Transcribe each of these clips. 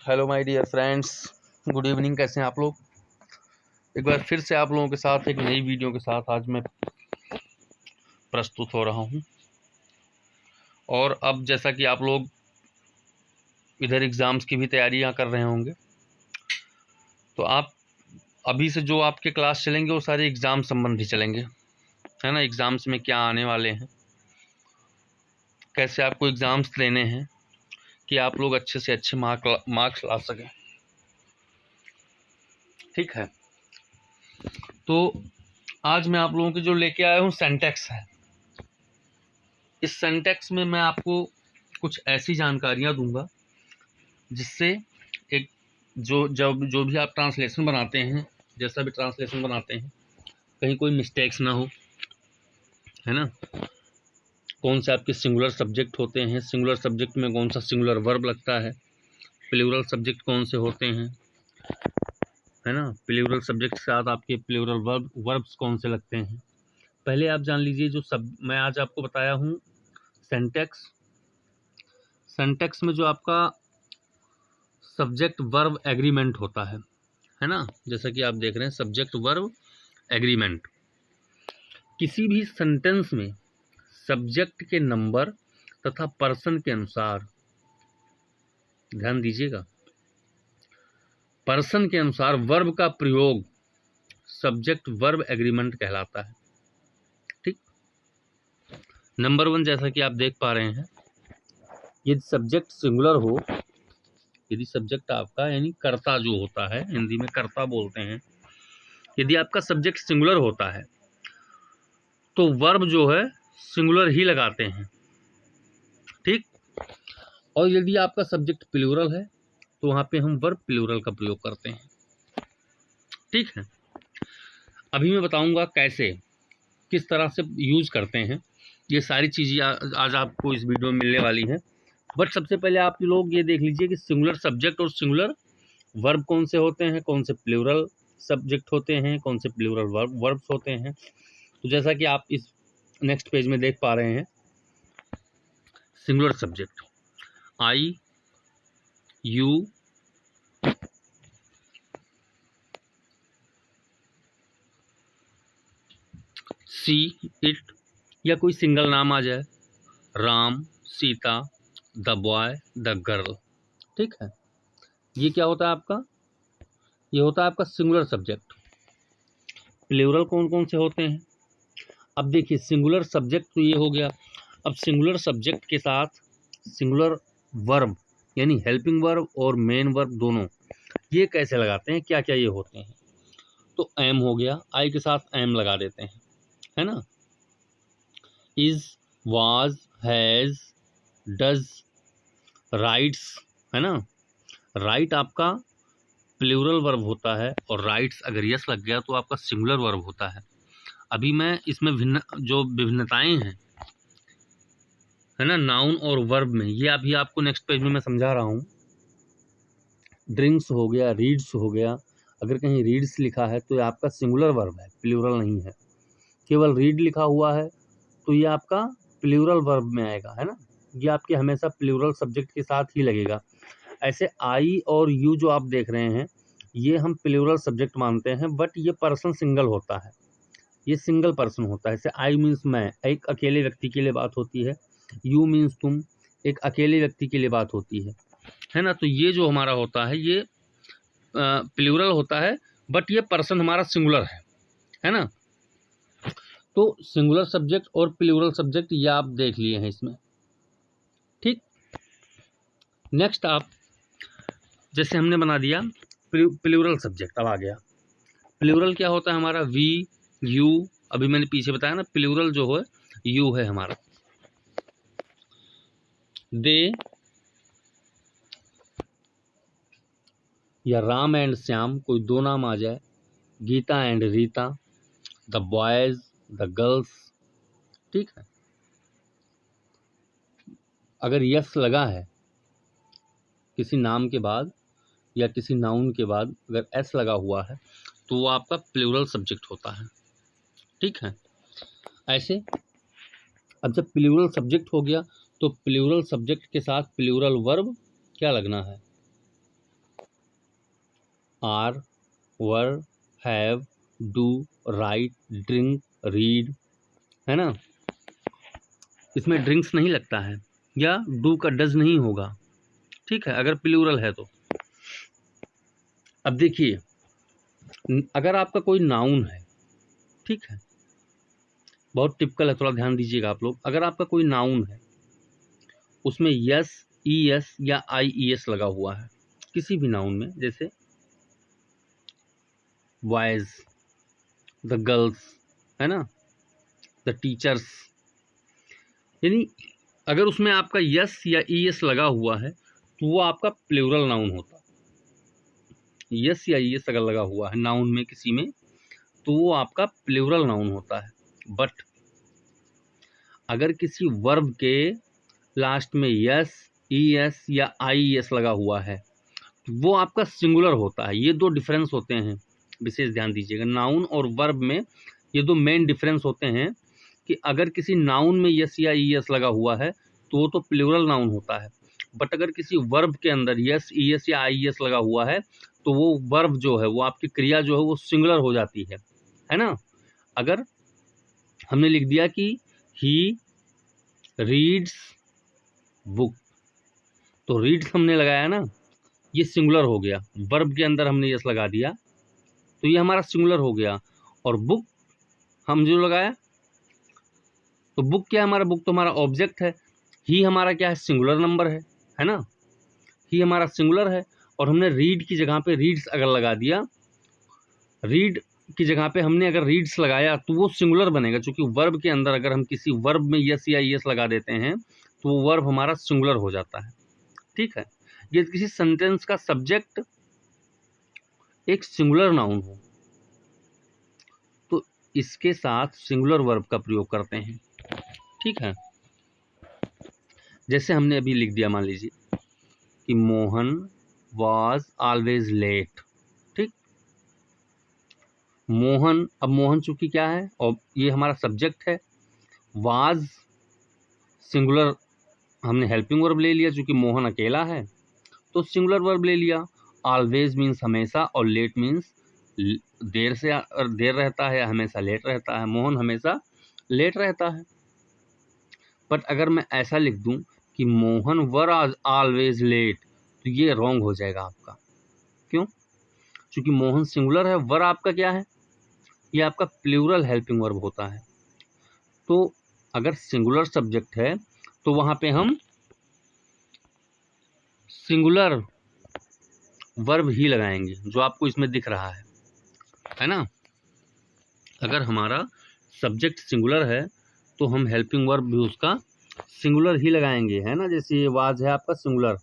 Hello my dear friends, good evening. कैसे हैं आप लोग? एक बार फिर से आप लोगों के साथ एक नई वीडियो के साथ आज मैं प्रस्तुत हो रहा हूं। और अब जैसा कि आप लोग इधर एग्ज़ाम्स की भी तैयारियां कर रहे होंगे, तो आप अभी से जो आपके क्लास चलेंगे वो सारे एग्ज़ाम संबंधी चलेंगे, है ना। एग्ज़ाम्स में क्या आने वाले हैं, कैसे आपको एग्ज़ाम्स देने हैं कि आप लोग अच्छे से अच्छे मार्क्स ला सकें। ठीक है, तो आज मैं आप लोगों के जो लेके आया हूँ सिंटैक्स है। इस सिंटैक्स में मैं आपको कुछ ऐसी जानकारियां दूंगा जिससे एक जो भी आप ट्रांसलेशन बनाते हैं, जैसा भी ट्रांसलेशन बनाते हैं, कहीं कोई मिस्टेक्स ना हो, है ना। कौन से आपके सिंगुलर सब्जेक्ट होते हैं, सिंगुलर सब्जेक्ट में कौन सा सिंगुलर वर्ब लगता है, प्लूरल सब्जेक्ट कौन से होते हैं, है ना। प्लूरल सब्जेक्ट के साथ आपके प्लूरल वर्ब्स कौन से लगते हैं। पहले आप जान लीजिए जो सब मैं आज आपको बताया हूँ सिंटैक्स। सिंटैक्स में जो आपका सब्जेक्ट वर्ब एग्रीमेंट होता है ना। जैसा कि आप देख रहे हैं सब्जेक्ट वर्ब एग्रीमेंट। किसी भी सेंटेंस में सब्जेक्ट के नंबर तथा पर्सन के अनुसार, ध्यान दीजिएगा, पर्सन के अनुसार वर्ब का प्रयोग सब्जेक्ट वर्ब एग्रीमेंट कहलाता है। ठीक। नंबर 1, जैसा कि आप देख पा रहे हैं, यदि सब्जेक्ट सिंगुलर हो, यदि सब्जेक्ट आपका यानी कर्ता जो होता है, हिंदी में कर्ता बोलते हैं, यदि आपका सब्जेक्ट सिंगुलर होता है तो वर्ब जो है सिंगुलर ही लगाते हैं। ठीक। और यदि आपका सब्जेक्ट प्लूरल है तो वहां पे हम वर्ब प्लूरल का प्रयोग करते हैं। ठीक है, अभी मैं बताऊंगा कैसे, किस तरह से यूज करते हैं। ये सारी चीजें आज आपको इस वीडियो में मिलने वाली हैं। बट सबसे पहले आप लोग ये देख लीजिए कि सिंगुलर सब्जेक्ट और सिंगुलर वर्ब कौन से होते हैं, कौन से प्लूरल सब्जेक्ट होते हैं, कौन से प्लूरल वर्ब्स होते हैं। तो जैसा कि आप इस नेक्स्ट पेज में देख पा रहे हैं, singular subject I, you, she, it, या कोई सिंगल नाम आ जाए, Ram, Sita, the boy, the girl. ठीक है, ये क्या होता है आपका, ये होता है आपका सिंगुलर सब्जेक्ट। प्लूरल कौन कौन से होते हैं? अब देखिए, सिंगुलर सब्जेक्ट तो ये हो गया। अब सिंगुलर सब्जेक्ट के साथ सिंगुलर वर्ब यानी हेल्पिंग वर्ब और मेन वर्ब दोनों, ये कैसे लगाते हैं, क्या क्या ये होते हैं। तो एम हो गया, आई के साथ एम लगा देते हैं, है ना। Is, was, has, does, rights, है ना। राइट आपका प्लूरल वर्ब होता है और राइट्स अगर यस लग गया तो आपका सिंगुलर वर्ब होता है। अभी मैं इसमें जो विभिन्नताएं हैं, है ना, नाउन और वर्ब में, ये अभी आपको नेक्स्ट पेज में मैं समझा रहा हूँ। ड्रिंक्स हो गया, रीड्स हो गया, अगर कहीं रीड्स लिखा है तो ये आपका सिंगुलर वर्ब है, प्लूरल नहीं है। केवल रीड लिखा हुआ है तो ये आपका प्लूरल वर्ब में आएगा, है ना। ये आपके हमेशा प्लूरल सब्जेक्ट के साथ ही लगेगा। ऐसे आई और यू जो आप देख रहे हैं, ये हम प्लूरल सब्जेक्ट मानते हैं, बट ये पर्सन सिंगल होता है, ये सिंगल पर्सन होता है। जैसे आई मीन्स मैं, एक अकेले व्यक्ति के लिए बात होती है। यू मीन्स तुम, एक अकेले व्यक्ति के लिए बात होती है ना। तो ये जो हमारा होता है ये प्लूरल होता है, बट ये पर्सन हमारा सिंगुलर है ना। तो सिंगुलर सब्जेक्ट और प्लूरल सब्जेक्ट ये आप देख लिए हैं इसमें। ठीक। नेक्स्ट आप, जैसे हमने बना दिया प्लूरल सब्जेक्ट, अब आ गया प्लूरल क्या होता है हमारा, वी, यू। अभी मैंने पीछे बताया ना, प्लूरल जो है यू है हमारा। दे, या राम एंड श्याम, कोई दो नाम आ जाए, Gita and Rita, the boys, the girls. ठीक है, अगर यस लगा है किसी नाम के बाद या किसी नाउन के बाद, अगर एस लगा हुआ है तो वो आपका प्लूरल सब्जेक्ट होता है। ठीक है, ऐसे अब जब प्लूरल सब्जेक्ट हो गया तो प्लूरल सब्जेक्ट के साथ प्लूरल वर्ब क्या लगना है, are, were, have, do, write, drink, read, है ना। इसमें ड्रिंक्स नहीं लगता है या डू का डज नहीं होगा, ठीक है, अगर प्लूरल है तो। अब देखिए, अगर आपका कोई नाउन है, ठीक है, बहुत टिपिकल है, थोड़ा ध्यान दीजिएगा आप लोग। अगर आपका कोई नाउन है, उसमें यस, ई एस या आई ई एस लगा हुआ है, किसी भी नाउन में, जैसे बॉयज, द गर्ल्स, है ना, द टीचर्स, यानी अगर उसमें आपका यस या ई एस लगा हुआ है तो वो आपका प्लूरल नाउन होता है। यस या ई एस अगर लगा हुआ है नाउन में किसी में, तो वो आपका प्लूरल नाउन होता है। बट अगर किसी वर्ब के लास्ट में यस, ई एस या आई एस लगा हुआ है तो वो आपका सिंगुलर होता है। ये दो डिफरेंस होते हैं, विशेष ध्यान दीजिएगा। नाउन और वर्ब में ये दो मेन डिफरेंस होते हैं कि अगर किसी नाउन में यस या ई एस लगा हुआ है तो वो तो प्लूरल नाउन होता है। बट अगर किसी वर्ब के अंदर यस, ई एस या आई एस लगा हुआ है तो वो वर्ब जो है, वो आपकी क्रिया जो है वो सिंगुलर हो जाती है ना। अगर हमने लिख दिया कि ही रीड्स बुक, तो रीड्स हमने लगाया ना, ये सिंगुलर हो गया। वर्ब के अंदर हमने यस लगा दिया तो ये हमारा सिंगुलर हो गया। और बुक हम जो लगाया, तो बुक क्या है हमारा, बुक तो हमारा ऑब्जेक्ट है। ही हमारा क्या है, सिंगुलर नंबर है ना, ही हमारा सिंगुलर है। और हमने रीड की जगह पे रीड्स अगर लगा दिया, रीड की जगह पे हमने अगर रीड्स लगाया तो वो सिंगुलर बनेगा, क्योंकि वर्ब के अंदर अगर हम किसी वर्ब में यस या यस लगा देते हैं तो वो वर्ब हमारा सिंगुलर हो जाता है, ठीक है। ये किसी सेंटेंस का सब्जेक्ट एक सिंगुलर नाउन हो तो इसके साथ सिंगुलर वर्ब का प्रयोग करते हैं, ठीक है। जैसे हमने अभी लिख दिया, मान लीजिए कि मोहन वॉज ऑलवेज लेट, ठीक। मोहन, अब मोहन चूंकि क्या है, और ये हमारा सब्जेक्ट है। वाज सिंगुलर, हमने हेल्पिंग वर्ब ले लिया, चूंकि मोहन अकेला है तो सिंगुलर वर्ब ले लिया। ऑलवेज मीन्स हमेशा, और लेट मीन्स देर से देर रहता है, हमेशा लेट रहता है। मोहन हमेशा लेट रहता है। बट अगर मैं ऐसा लिख दूं कि मोहन वर ऑलवेज लेट, तो ये रॉन्ग हो जाएगा आपका। क्यों? क्योंकि मोहन सिंगुलर है, वर आपका क्या है, ये आपका प्लूरल हेल्पिंग वर्ब होता है। तो अगर सिंगुलर सब्जेक्ट है तो वहां पे हम सिंगुलर वर्ब ही लगाएंगे, जो आपको इसमें दिख रहा है ना। अगर हमारा सब्जेक्ट सिंगुलर है तो हम हेल्पिंग वर्ब भी उसका सिंगुलर ही लगाएंगे, है ना। जैसे ये वाज है आपका सिंगुलर,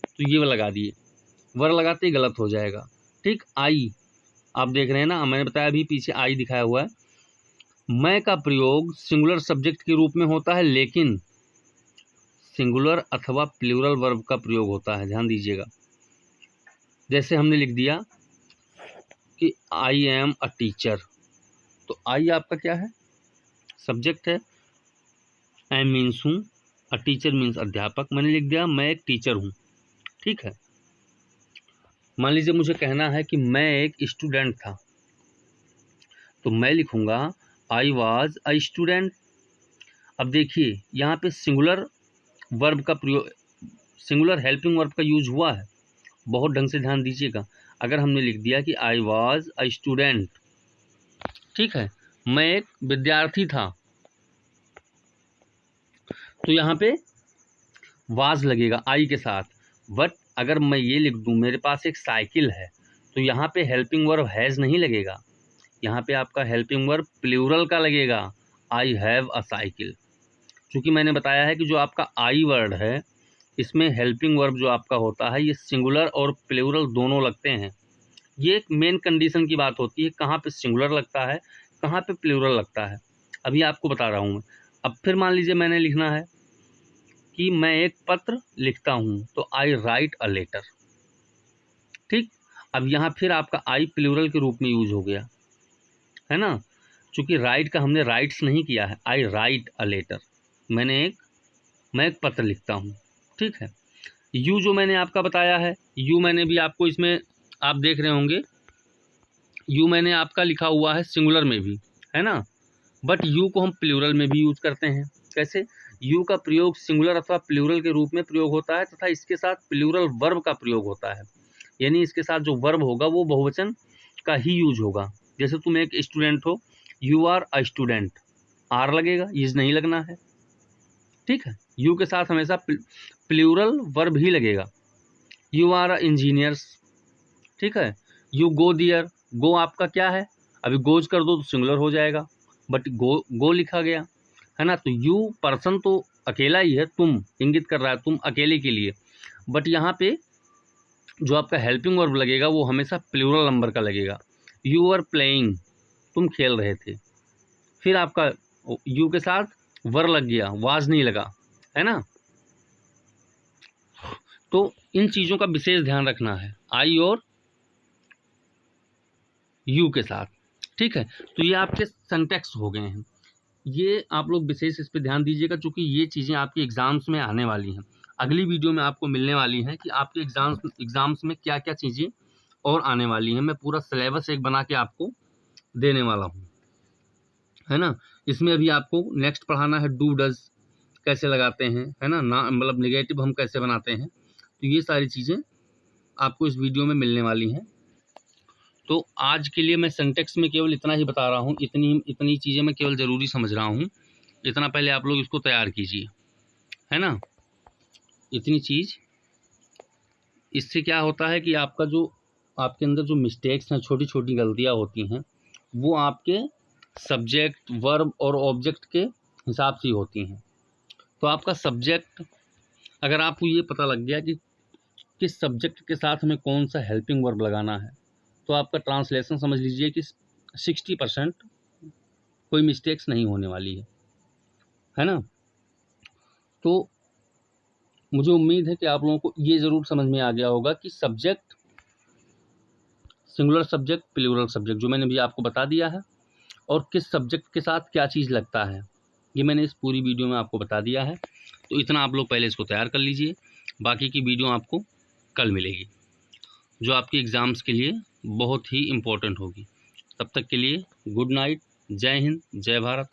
तो ये लगा दिए, वर लगाते ही गलत हो जाएगा, ठीक। आई, आप देख रहे हैं ना, मैंने बताया अभी पीछे आई दिखाया हुआ है। मैं का प्रयोग सिंगुलर सब्जेक्ट के रूप में होता है, लेकिन सिंगुलर अथवा प्लूरल वर्ब का प्रयोग होता है, ध्यान दीजिएगा। जैसे हमने लिख दिया कि आई एम अ टीचर, तो आई आपका क्या है, सब्जेक्ट है। एम मीन्स हूँ, अ टीचर मीन्स अध्यापक। मैंने लिख दिया मैं एक टीचर हूँ, ठीक है। मान लीजिए मुझे कहना है कि मैं एक स्टूडेंट था, तो मैं लिखूंगा आई वॉज अ स्टूडेंट। अब देखिए यहाँ पे सिंगुलर वर्ब का प्रयोग, सिंगुलर हेल्पिंग वर्ब का यूज हुआ है, बहुत ढंग से ध्यान दीजिएगा। अगर हमने लिख दिया कि आई वॉज अ स्टूडेंट, ठीक है, मैं एक विद्यार्थी था, तो यहाँ पे वाज लगेगा आई के साथ। बट अगर मैं ये लिख दूं मेरे पास एक साइकिल है, तो यहाँ पे हेल्पिंग वर्ब हैज़ नहीं लगेगा, यहाँ पे आपका हेल्पिंग वर्ब प्लूरल का लगेगा, आई हैव अ साइकिल। क्योंकि मैंने बताया है कि जो आपका आई वर्ड है, इसमें हेल्पिंग वर्ब जो आपका होता है ये सिंगुलर और प्लूरल दोनों लगते हैं। ये एक मेन कंडीशन की बात होती है, कहाँ पे सिंगुलर लगता है, कहाँ पे प्लूरल लगता है, अभी आपको बता रहा हूँ मैं। अब फिर मान लीजिए मैंने लिखना है कि मैं एक पत्र लिखता हूँ, तो आई राइट अ लेटर, ठीक। अब यहाँ फिर आपका आई प्लूरल के रूप में यूज हो गया, है ना। चूंकि राइट का हमने राइट्स नहीं किया है, आई राइट अ लेटर, मैं एक पत्र लिखता हूँ, ठीक है। यू जो मैंने आपका बताया है, यू मैंने भी आपको इसमें आप देख रहे होंगे यू मैंने आपका लिखा हुआ है सिंगुलर में भी, है ना, बट यू को हम प्लूरल में भी यूज करते हैं। कैसे? यू का प्रयोग सिंगुलर अथवा प्लूरल के रूप में प्रयोग होता है तथा इसके साथ प्लूरल वर्ब का प्रयोग होता है, यानी इसके साथ जो वर्ब होगा वो बहुवचन का ही यूज होगा। जैसे तुम एक स्टूडेंट हो, you are a student, are लगेगा, इज नहीं लगना है, ठीक है। यू के साथ हमेशा प्लूरल वर्ब ही लगेगा। यू आर अ इंजीनियर्स, ठीक है। यू गो दियर, गो आपका क्या है, अभी गोज कर दो तो सिंगुलर हो जाएगा, बट गो लिखा गया, है ना। तो यू पर्सन तो अकेला ही है, तुम इंगित कर रहा है तुम अकेले के लिए, बट यहाँ पे जो आपका हेल्पिंग वर्ब लगेगा वो हमेशा प्लूरल नंबर का लगेगा। यू आर प्लेइंग, तुम खेल रहे थे, फिर आपका यू के साथ वर लग गया, वाज नहीं लगा, है ना। तो इन चीज़ों का विशेष ध्यान रखना है आई और यू के साथ, ठीक है। तो ये आपके सिंटैक्स हो गए हैं, ये आप लोग विशेष इस पे ध्यान दीजिएगा क्योंकि ये चीज़ें आपके एग्जाम्स में आने वाली हैं। अगली वीडियो में आपको मिलने वाली हैं कि आपके एग्जाम्स में क्या क्या चीज़ें और आने वाली हैं। मैं पूरा सिलेबस एक बना के आपको देने वाला हूँ, है ना। इसमें अभी आपको नेक्स्ट पढ़ाना है डू डज कैसे लगाते हैं, है ना, मतलब निगेटिव हम कैसे बनाते हैं। तो ये सारी चीज़ें आपको इस वीडियो में मिलने वाली हैं। तो आज के लिए मैं सिंटैक्स में केवल इतना ही बता रहा हूँ, इतनी चीज़ें मैं केवल ज़रूरी समझ रहा हूँ। इतना पहले आप लोग इसको तैयार कीजिए, है ना। इतनी चीज़, इससे क्या होता है कि आपका जो आपके अंदर जो मिस्टेक्स हैं, छोटी छोटी गलतियाँ होती हैं, वो आपके सब्जेक्ट वर्ब और ऑब्जेक्ट के हिसाब से ही होती हैं। तो आपका सब्जेक्ट, अगर आपको ये पता लग गया कि किस सब्जेक्ट के साथ हमें कौन सा हेल्पिंग वर्ब लगाना है, तो आपका ट्रांसलेशन समझ लीजिए कि 60% कोई मिस्टेक्स नहीं होने वाली है ना। तो मुझे उम्मीद है कि आप लोगों को ये ज़रूर समझ में आ गया होगा कि subject, singular subject, plural subject जो मैंने भी आपको बता दिया है, और किस सब्जेक्ट के साथ क्या चीज़ लगता है, ये मैंने इस पूरी वीडियो में आपको बता दिया है। तो इतना आप लोग पहले इसको तैयार कर लीजिए, बाकी की वीडियो आपको कल मिलेगी जो आपके एग्ज़ाम्स के लिए बहुत ही इम्पोर्टेंट होगी। तब तक के लिए गुड नाइट, जय हिंद, जय भारत।